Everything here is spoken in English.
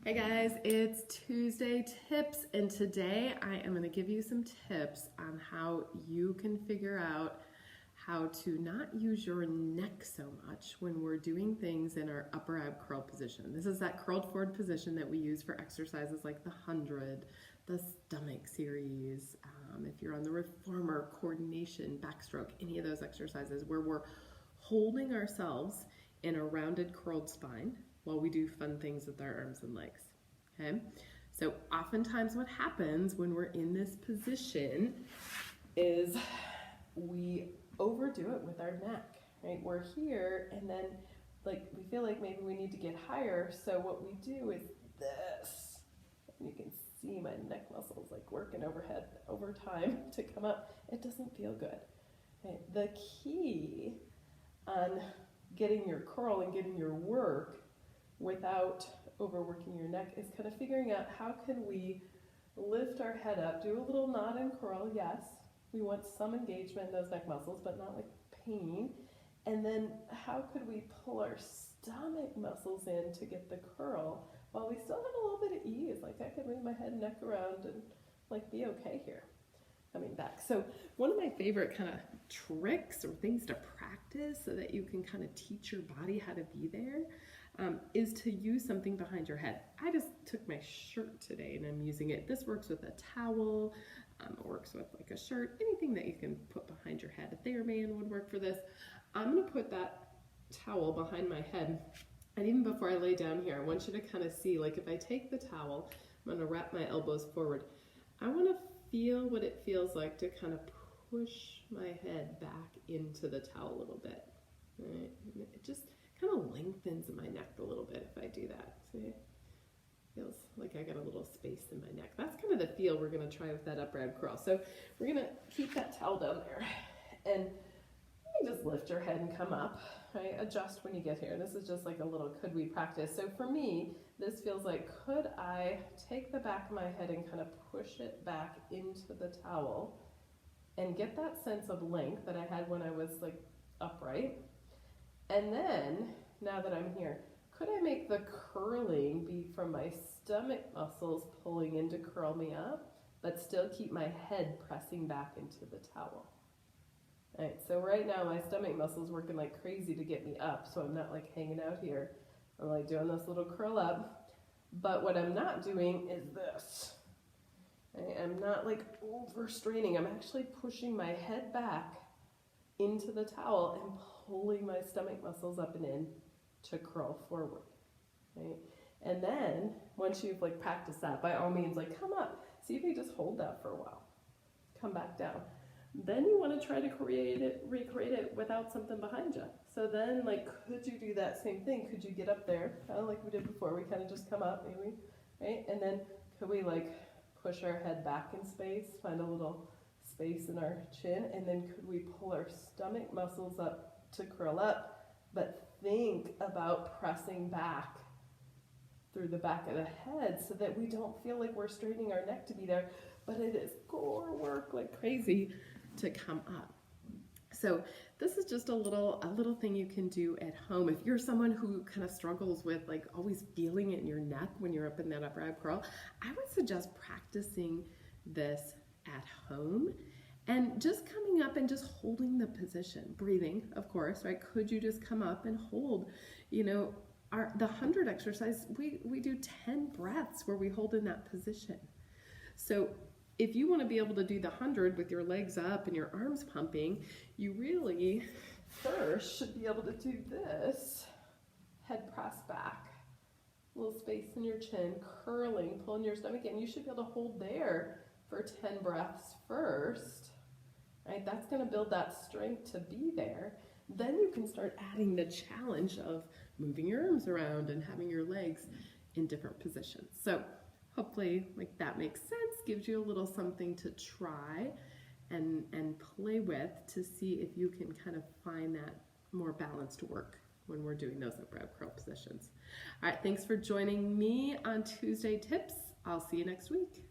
Hey guys, it's Tuesday Tips, and today I am going to give you some tips on how you can figure out how to not use your neck so much when we're doing things in our upper ab curl position. This is that curled forward position that we use for exercises like the 100, the Stomach Series, if you're on the reformer, coordination, backstroke, any of those exercises where we're holding ourselves in a rounded curled spine while we do fun things with our arms and legs, okay? So oftentimes what happens when we're in this position is we overdo it with our neck, right? We're here and then we feel like maybe we need to get higher, so what we do is this. And you can see my neck muscles working overhead over time to come up. It doesn't feel good, right? The key on getting your curl and getting your work without overworking your neck is kind of figuring out how can we lift our head up, do a little nod and curl. Yes, we want some engagement in those neck muscles, but not like pain. And then how could we pull our stomach muscles in to get the curl while we still have a little bit of ease? Like I could move my head and neck around and be okay here. Coming back. So one of my favorite kind of tricks or things to practice so that you can kind of teach your body how to be there is to use something behind your head. I just took my shirt today and I'm using it. This works with a towel, it works with like a shirt, anything that you can put behind your head. A Therman would work for this. I'm going to put that towel behind my head, and even before I lay down here, I want you to kind of see, like if I take the towel, I'm going to wrap my elbows forward. I want to feel what it feels like to kind of push my head back into the towel a little bit. Right? It just kind of lengthens my neck a little bit if I do that. See? It feels like I got a little space in my neck. That's kind of the feel we're going to try with that upper ab curl. So we're going to keep that towel down there, and you just lift your head and come up. Right? Adjust when you get here. This is just like a little could we practice. So for me, this feels like, could I take the back of my head and kind of push it back into the towel and get that sense of length that I had when I was upright? And then, now that I'm here, could I make the curling be from my stomach muscles pulling in to curl me up, but still keep my head pressing back into the towel? All right, so right now my stomach muscles working like crazy to get me up, so I'm not hanging out here. I'm doing this little curl up, but what I'm not doing is this. Right? I'm not overstraining. I'm actually pushing my head back into the towel and pulling my stomach muscles up and in to curl forward. Right? And then once you've practiced that, by all means, come up. See if you just hold that for a while. Come back down. Then you want to try to recreate it without something behind you. So then, could you do that same thing? Could you get up there, kind of like we did before? We kind of just come up, maybe, right? And then could we push our head back in space, find a little space in our chin, and then could we pull our stomach muscles up to curl up, but think about pressing back through the back of the head so that we don't feel like we're straining our neck to be there, but it is core work like crazy to come up. So this is just a little thing you can do at home. If you're someone who kind of struggles with always feeling it in your neck when you're up in that upper ab curl, I would suggest practicing this at home and just coming up and just holding the position, breathing, of course, right? Could you just come up and hold, the 100 exercise, we do 10 breaths where we hold in that position. So if you want to be able to do the 100 with your legs up and your arms pumping, you really first should be able to do this, head press back, a little space in your chin, curling, pulling your stomach in. You should be able to hold there for 10 breaths first, right? That's going to build that strength to be there. Then you can start adding the challenge of moving your arms around and having your legs in different positions. So hopefully that makes sense, gives you a little something to try and play with to see if you can kind of find that more balanced work when we're doing those upper ab curl positions. All right, thanks for joining me on Tuesday Tips. I'll see you next week.